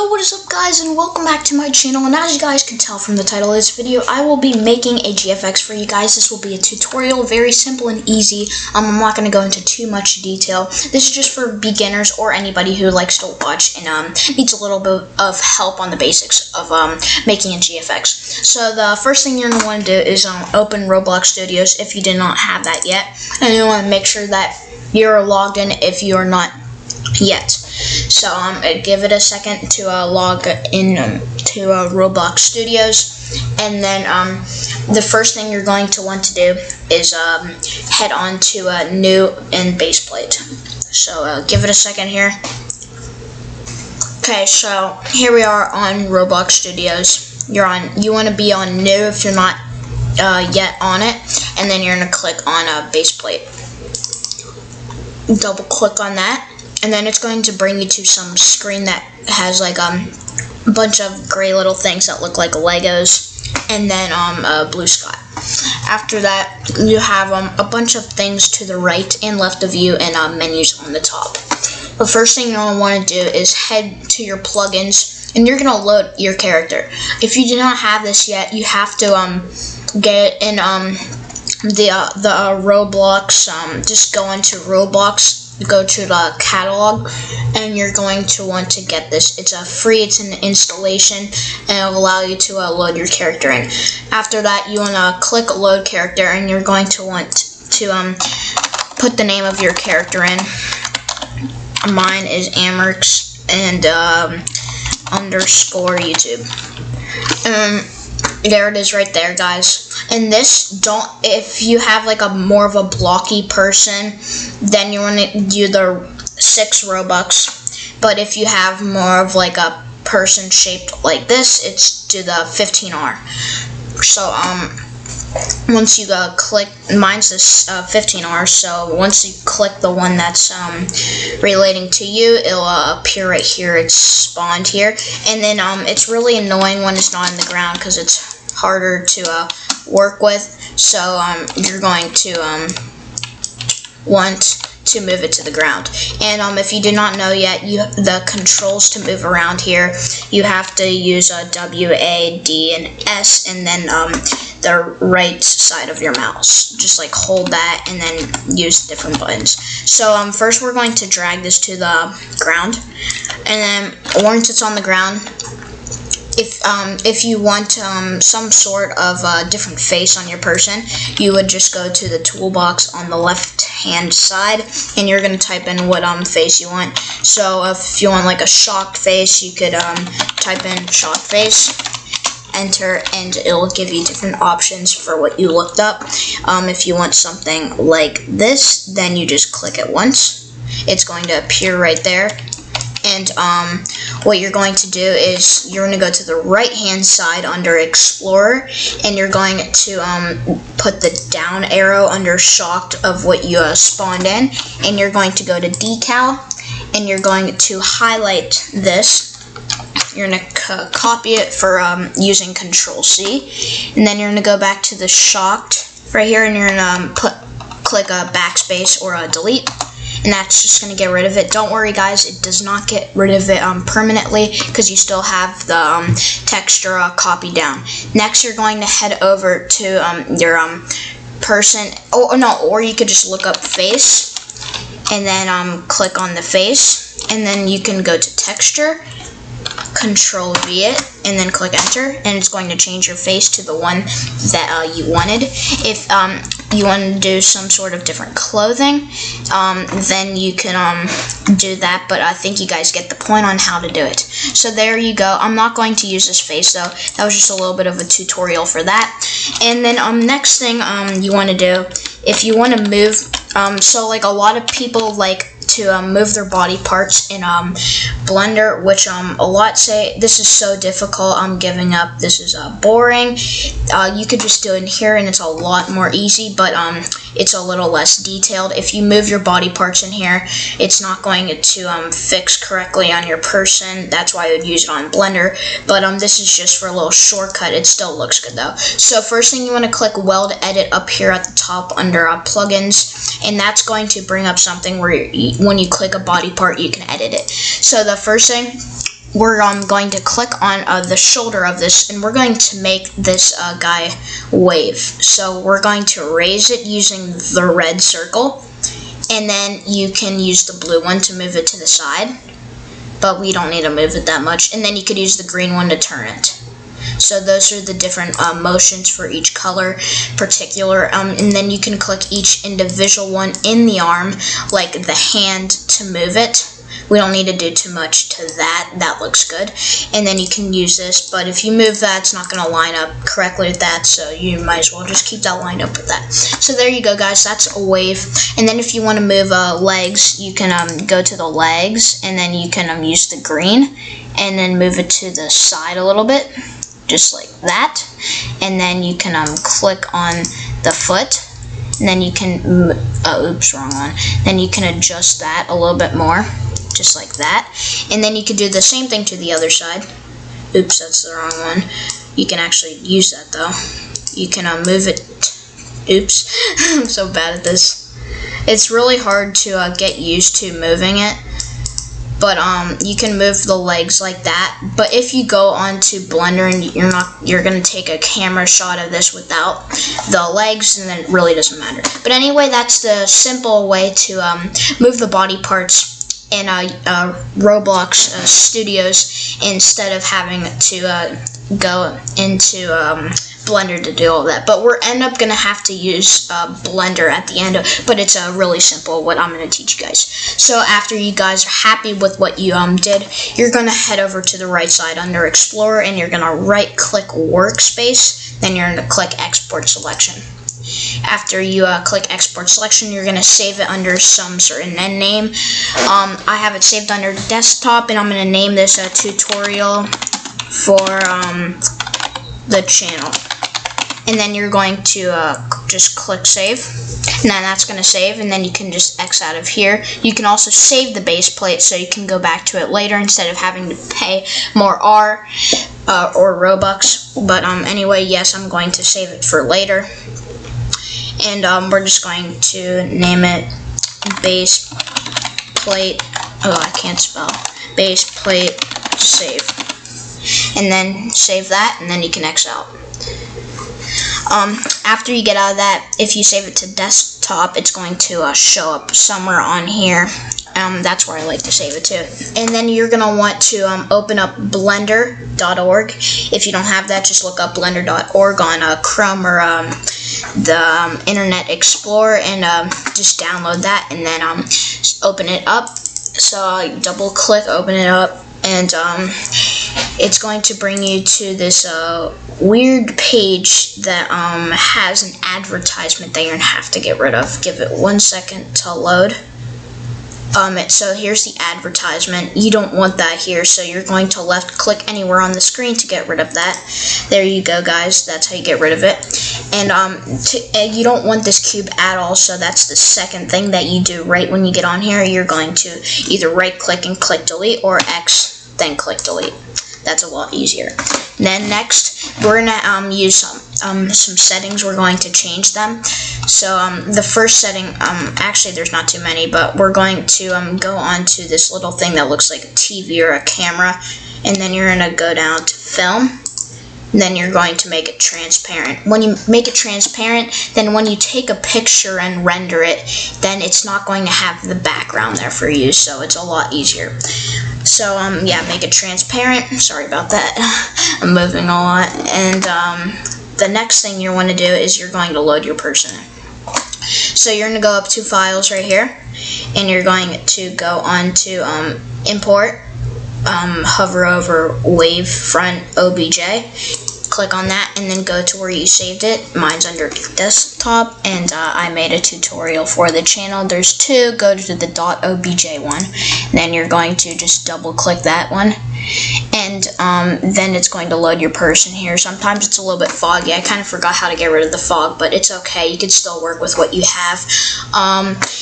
Yo, what is up guys, and welcome back to my channel. And as you guys can tell from the title of this video, I will be making a GFX for you guys. This will be a tutorial, very simple and easy. I'm not going to go into too much detail. This is just for beginners or anybody who likes to watch and needs a little bit of help on the basics of making a GFX. So the first thing you're going to want to do is open Roblox Studios if you did not have that yet, and you want to make sure that you're logged in if you are not yet. So give it a second to log in to Roblox Studios, and then the first thing you're going to want to do is head on to new and base plate. So give it a second here. Okay, so here we are on Roblox Studios. You want to be on new if you're not yet on it, and then you're going to click on base plate. Double click on that, and then it's going to bring you to some screen that has like a bunch of gray little things that look like Legos, and then a blue sky. After that, you have a bunch of things to the right and left of you, and menus on the top. The first thing you're going to want to do is head to your plugins, and you're going to load your character. If you do not have this yet, you have to get in the Roblox. Just go into Roblox, go to the catalog, and you're going to want to get this. It's it's an installation, and it'll allow you to load your character in. After that, you want to click load character, and you're going to want to put the name of your character in. Mine is Amerx and underscore YouTube. There it is right there, guys. And this, if you have like a more of a blocky person, then you want to do the 6 Robux. But if you have more of like a person shaped like this, it's do the 15R. So once you click, mine's this 15R, so once you click the one that's relating to you, it'll appear right here. It's spawned here, and then it's really annoying when it's not in the ground because it's harder to work with. So you're going to want to move it to the ground. And if you do not know yet, the controls to move around here, you have to use W, A, D, and S, and then the right side of your mouse. Just like hold that and then use different buttons. So first we're going to drag this to the ground, and then once it's on the ground, if you want some sort of different face on your person, you would just go to the toolbox on the left hand side, and you're going to type in what face you want. So if you want like a shocked face, you could type in shocked face, enter, and it'll give you different options for what you looked up. If you want something like this, then you just click it once. It's going to appear right there. And what you're going to do is you're going to go to the right hand side under Explorer, and you're going to put the down arrow under shocked of what you spawned in, and you're going to go to decal, and you're going to highlight this. You're going to copy it for using Control-C, and then you're going to go back to the shocked right here, and you're going to click a backspace or a delete. And that's just going to get rid of it. Don't worry guys, it does not get rid of it permanently, because you still have the texture copied down. Next, you're going to head over to your person, or you could just look up face, and then click on the face, and then you can go to texture, Control V it, and then click enter, and it's going to change your face to the one that you wanted. If you want to do some sort of different clothing, then you can do that, but I think you guys get the point on how to do it. So there you go. I'm not going to use this face though. That was just a little bit of a tutorial for that. And then next thing you want to do, if you want to move, so like a lot of people like to move their body parts in Blender, which a lot say this is so difficult, I'm giving up, this is boring. You could just do it in here, and it's a lot more easy, but it's a little less detailed. If you move your body parts in here, it's not going to fix correctly on your person. That's why I would use it on Blender, but this is just for a little shortcut. It still looks good though. So first thing, you want to click Weld Edit up here at the top under plugins, and that's going to bring up something where when you click a body part, you can edit it. So the first thing, we're going to click on the shoulder of this, and we're going to make this guy wave. So we're going to raise it using the red circle, and then you can use the blue one to move it to the side, but we don't need to move it that much. And then you could use the green one to turn it. So those are the different motions for each color particular, and then you can click each individual one in the arm, like the hand, to move it. We don't need to do too much to that. That looks good. And then you can use this, but if you move that, it's not going to line up correctly with that, so you might as well just keep that lined up with that. So there you go, guys. That's a wave. And then if you want to move legs, you can go to the legs, and then you can use the green, and then move it to the side a little bit, just like that. And then you can click on the foot, and then you can, oops, wrong one. Then you can adjust that a little bit more, just like that. And then you can do the same thing to the other side. Oops, that's the wrong one. You can actually use that though. You can move it. Oops, I'm so bad at this. It's really hard to get used to moving it. But you can move the legs like that. But if you go onto Blender and you're gonna take a camera shot of this without the legs, and then it really doesn't matter. But anyway, that's the simple way to move the body parts in Roblox Studios, instead of having to go into Blender to do all that. But we're end up gonna have to use Blender at the end, but it's really simple what I'm gonna teach you guys. So after you guys are happy with what you did, you're gonna head over to the right side under Explorer, and you're gonna right click Workspace, then you're gonna click Export Selection. After you click Export Selection, you're going to save it under some certain end name. I have it saved under Desktop, and I'm going to name this a tutorial for the channel. And then you're going to just click Save, and then that's going to save, and then you can just X out of here. You can also save the base plate so you can go back to it later instead of having to pay more R or Robux. But anyway, yes, I'm going to save it for later. And we're just going to name it base plate. Oh, I can't spell. Base plate save. And then save that, and then you can X out. After you get out of that, if you save it to desktop, it's going to show up somewhere on here. That's where I like to save it to. And then you're going to want to open up blender.org. If you don't have that, just look up blender.org on Chrome or the Internet Explorer, and just download that, and then just open it up. So double click, open it up, and it's going to bring you to this weird page that has an advertisement that you're going to have to get rid of. Give it 1 second to load. So here's the advertisement. You don't want that here, so you're going to left click anywhere on the screen to get rid of that. There you go, guys. That's how you get rid of it. And you don't want this cube at all, so that's the second thing that you do right when you get on here. You're going to either right click and click delete, or X then click delete. That's a lot easier. Then next, we're gonna use some settings. We're going to change them. So the first setting, actually there's not too many, but we're going to go on to this little thing that looks like a TV or a camera, and then you're gonna go down to Film. Then you're going to make it transparent. When you make it transparent, then when you take a picture and render it, then it's not going to have the background there for you, so it's a lot easier. So yeah, make it transparent. Sorry about that. I'm moving a lot. And the next thing you want to do is you're going to load your person in. So you're going to go up to Files right here, and you're going to go on to Import. Hover over Wavefront OBJ, click on that, and then go to where you saved it. Mine's under desktop, and I made a tutorial for the channel. There's two. Go to the .obj one, and then you're going to just double click that one, and then it's going to load your person here. Sometimes it's a little bit foggy. I kind of forgot how to get rid of the fog, but it's okay. You can still work with what you have.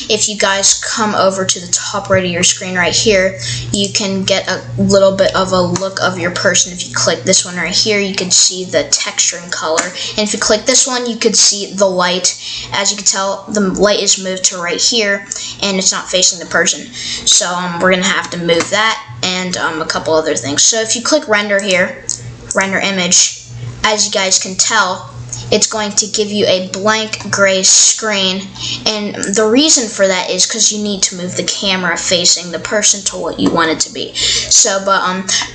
If you guys come over to the top right of your screen right here, you can get a little bit of a look of your person. If you click this one right here, you can see the texture and color, and if you click this one, you could see the light. As you can tell, the light is moved to right here, and it's not facing the person, so we're gonna have to move that. and a couple other things. So if you click render here, render image, as you guys can tell, it's going to give you a blank gray screen, and the reason for that is because you need to move the camera facing the person to what you want it to be. So, but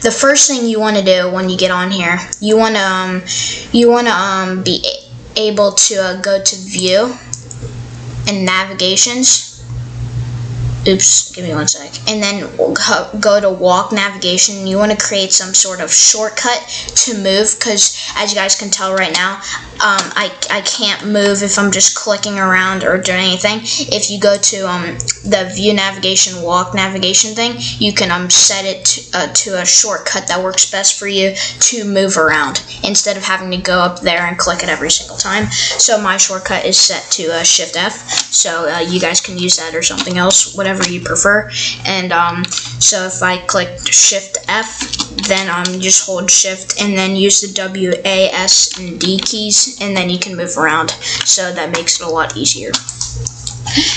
the first thing you want to do when you get on here, you want to be able to go to view and navigations. Oops, give me one sec. And then go to walk navigation. You want to create some sort of shortcut to move, because as you guys can tell right now, I can't move if I'm just clicking around or doing anything. If you go to the view navigation, walk navigation thing, you can set it to a shortcut that works best for you to move around instead of having to go up there and click it every single time. So my shortcut is set to Shift F. So you guys can use that or something else, whatever you prefer. And so if I click Shift F, then just hold Shift and then use the W, A, S, and D keys, and then you can move around. So that makes it a lot easier.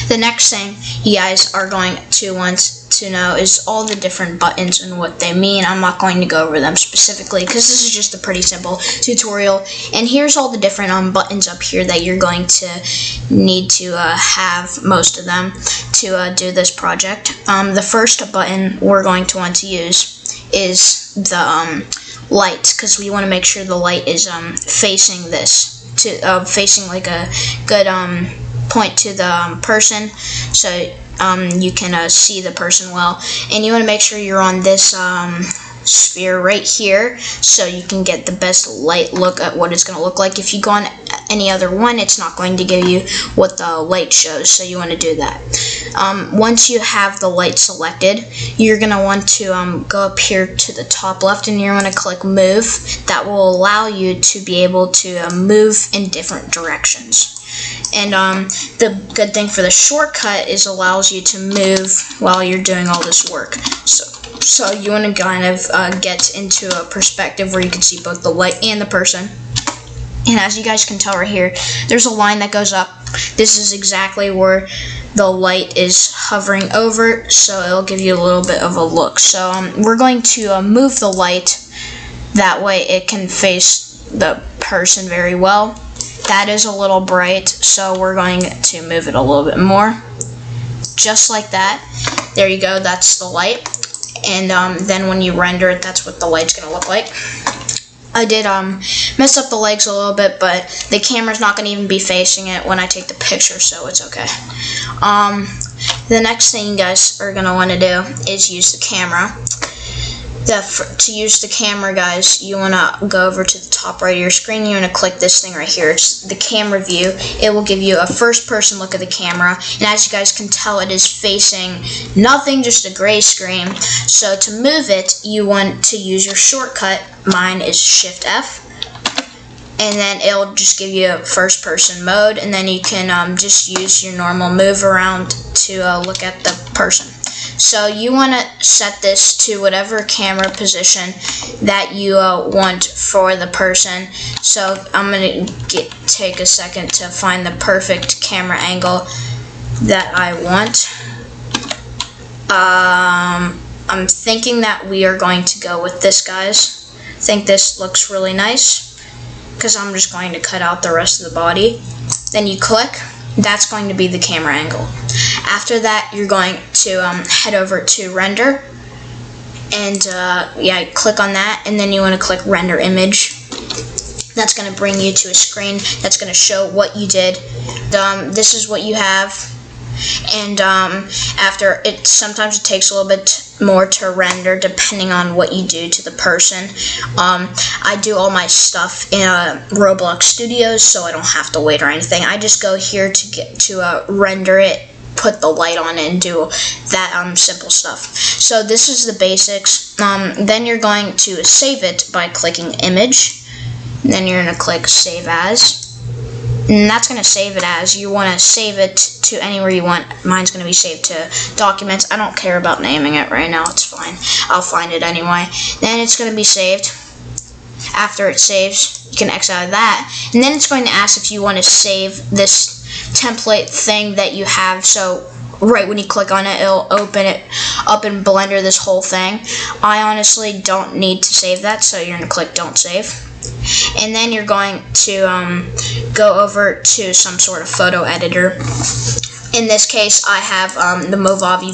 The next thing you guys are going to want to know is all the different buttons and what they mean. I'm not going to go over them specifically because this is just a pretty simple tutorial. And here's all the different buttons up here that you're going to need to have, most of them, to do this project. The first button we're going to want to use is the light, because we want to make sure the light is facing this, facing like a good point to the person, so you can see the person well. And you want to make sure you're on this sphere right here, so you can get the best light look at what it's going to look like. If you go on any other one, it's not going to give you what the light shows, so you want to do that. Once you have the light selected, you're going to want to go up here to the top left, and you're going to click move. That will allow you to be able to move in different directions. And the good thing for the shortcut is allows you to move while you're doing all this work. So you want to kind of get into a perspective where you can see both the light and the person. And as you guys can tell right here, there's a line that goes up. This is exactly where the light is hovering over, so it'll give you a little bit of a look. So we're going to move the light, that way it can face the person very well. That is a little bright, so we're going to move it a little bit more. Just like that. There you go, that's the light. And then when you render it, that's what the light's going to look like. I did mess up the legs a little bit, but the camera's not going to even be facing it when I take the picture, so it's okay. The next thing you guys are going to want to do is use the camera. To use the camera, guys, you want to go over to the top right of your screen. You want to click this thing right here. It's the camera view. It will give you a first-person look of the camera, and as you guys can tell, it is facing nothing, just a gray screen. So to move it, you want to use your shortcut. Mine is Shift F, and then it'll just give you a first-person mode, and then you can just use your normal move around to look at the person. So you want to set this to whatever camera position that you want for the person. So I'm going to take a second to find the perfect camera angle that I want. I'm thinking that we are going to go with this, guys. I think this looks really nice, because I'm just going to cut out the rest of the body. Then you click. That's going to be the camera angle. After that, you're going to head over to render, and yeah, click on that, and then you want to click render image. That's going to bring you to a screen that's going to show what you did. This is what you have, and after it, sometimes it takes a little bit more to render depending on what you do to the person. I do all my stuff in Roblox Studios, so I don't have to wait or anything. I just go here to get to render it, put the light on it, and do that simple stuff. So this is the basics. Then you're going to save it by clicking image. Then you're going to click save as. And that's going to save it as. You want to save it to anywhere you want. Mine's going to be saved to documents. I don't care about naming it right now. It's fine. I'll find it anyway. Then it's going to be saved. After it saves, you can X out of that. And then it's going to ask if you want to save this template thing that you have. So right when you click on it, it'll open it up in Blender this whole thing. I honestly don't need to save that, so you're going to click Don't Save. And then you're going to go over to some sort of photo editor. In this case, I have the Movavi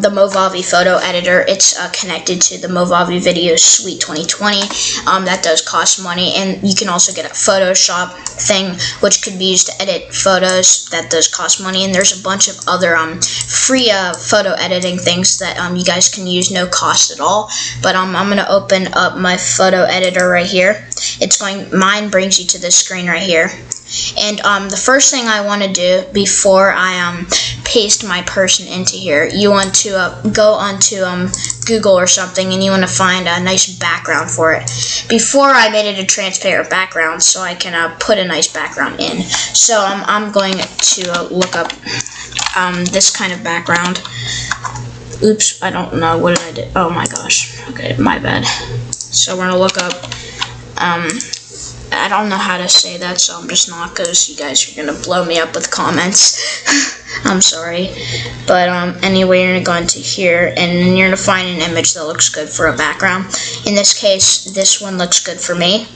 Movavi photo editor. It's connected to the Movavi Video Suite 2020. That does cost money, and you can also get a Photoshop thing, which could be used to edit photos. That does cost money, and there's a bunch of other free photo editing things that you guys can use, no cost at all. But I'm gonna open up my photo editor right here. Mine brings you to this screen right here. And the first thing I want to do before I paste my person into here, you want to go onto Google or something, and you want to find a nice background for it. Before, I made it a transparent background so I can put a nice background in. So I'm going to look up this kind of background. Oops, I don't know, what did I do? Oh my gosh, okay, my bad. So we're going to look up I don't know how to say that, so I'm just not, because you guys are going to blow me up with comments. I'm sorry. But anyway, you're going to go into here, and you're going to find an image that looks good for a background. In this case, this one looks good for me.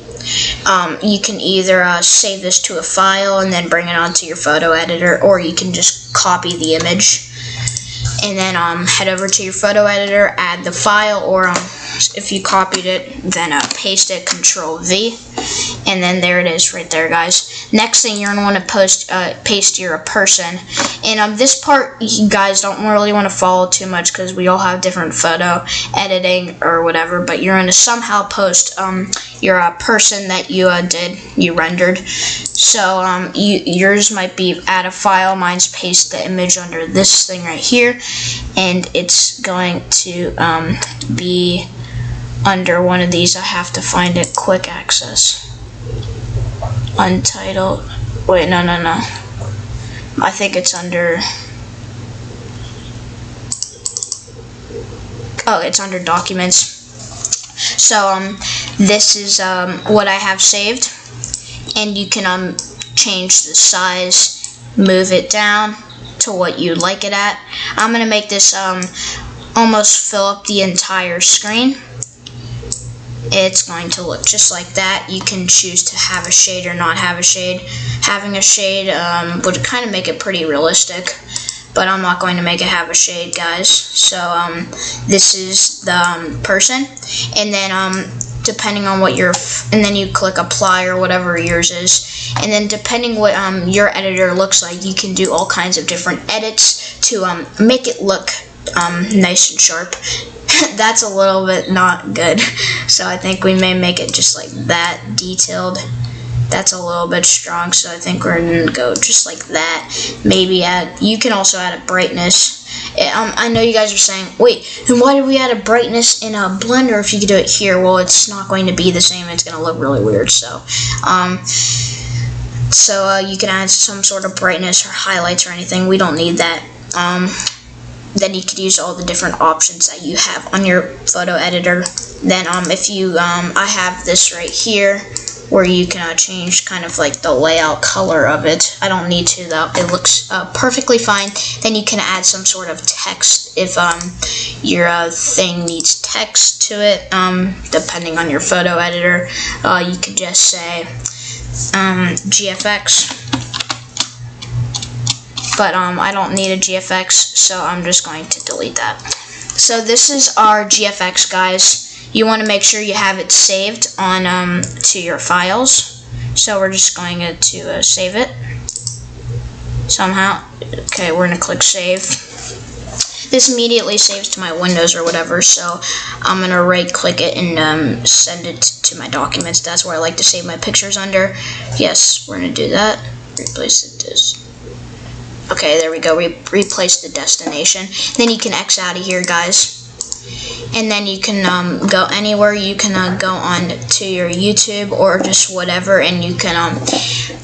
You can either save this to a file and then bring it onto your photo editor, or you can just copy the image. And then head over to your photo editor, add the file, or if you copied it, then paste it, Control V, and then there it is right there, guys. Next thing, you're going to want to paste your person. And this part, you guys don't really want to follow too much, because we all have different photo editing or whatever, but you're going to somehow post your person that you rendered. So yours might be add a file, mine's paste the image under this thing right here, and it's going to be under one of these. I have to find it. Quick access. Untitled. Wait, no. I think it's under. Oh, it's under documents. So this is what I have saved, and you can change the size, move it down to what you like it at. I'm gonna make this almost fill up the entire screen. It's going to look just like that. You can choose to have a shade or not have a shade. Having a shade would kind of make it pretty realistic, but I'm not going to make it have a shade, guys. So this is the person, and then depending on what and then you click apply or whatever yours is, and then depending what your editor looks like, you can do all kinds of different edits to make it look nice and sharp. That's a little bit not good, so I think we may make it just like that, detailed. That's a little bit strong, so I think we're gonna go just like that. Maybe you can also add a brightness. I know you guys are saying, wait, then why did we add a brightness in a Blender if you could do it here? Well, it's not going to be the same. It's gonna look really weird. So you can add some sort of brightness or highlights or anything. We don't need that. Then you could use all the different options that you have on your photo editor. Then if you I have this right here where you can change kind of like the layout color of it. I don't need to though. It looks perfectly fine. Then you can add some sort of text if your thing needs text to it. Depending on your photo editor, you could just say GFX. But I don't need a GFX, so I'm just going to delete that. So this is our GFX, guys. You want to make sure you have it saved on to your files. So we're just going to save it somehow. Okay, we're going to click save. This immediately saves to my Windows or whatever, so I'm going to right click it and send it to my documents. That's where I like to save my pictures under. Yes, we're going to do that. Replace it this. Okay, there we go. Replace the destination. Then you can X out of here, guys. And then you can go anywhere. You can go on to your YouTube or just whatever, and you can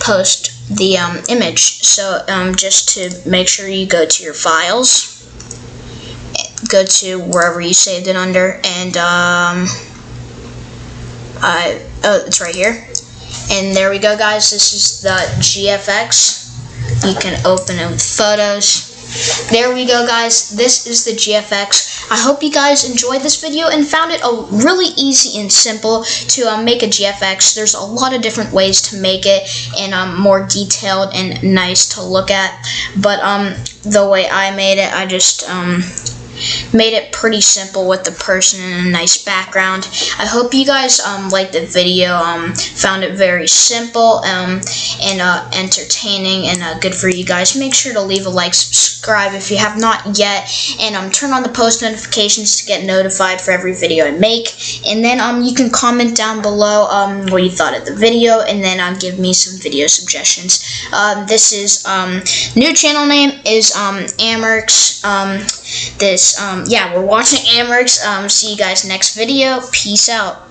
post the image. So just to make sure you go to your files, go to wherever you saved it under, and oh, it's right here. And there we go, guys. This is the GFX. You can open it with photos, There we go, guys. This is the GFX. I hope you guys enjoyed this video and found it really easy and simple to make a GFX. There's a lot of different ways to make it and more detailed and nice to look at. But the way I made it, I just made it pretty simple with the person and a nice background. I hope you guys liked the video, found it very simple and entertaining and good for you guys. Make sure to leave a like, subscribe if you have not yet, and turn on the post notifications to get notified for every video I make. And then you can comment down below what you thought of the video, and then give me some video suggestions. This is new channel name is Amerx. Yeah, we're watching Amerx. See you guys next video. Peace out.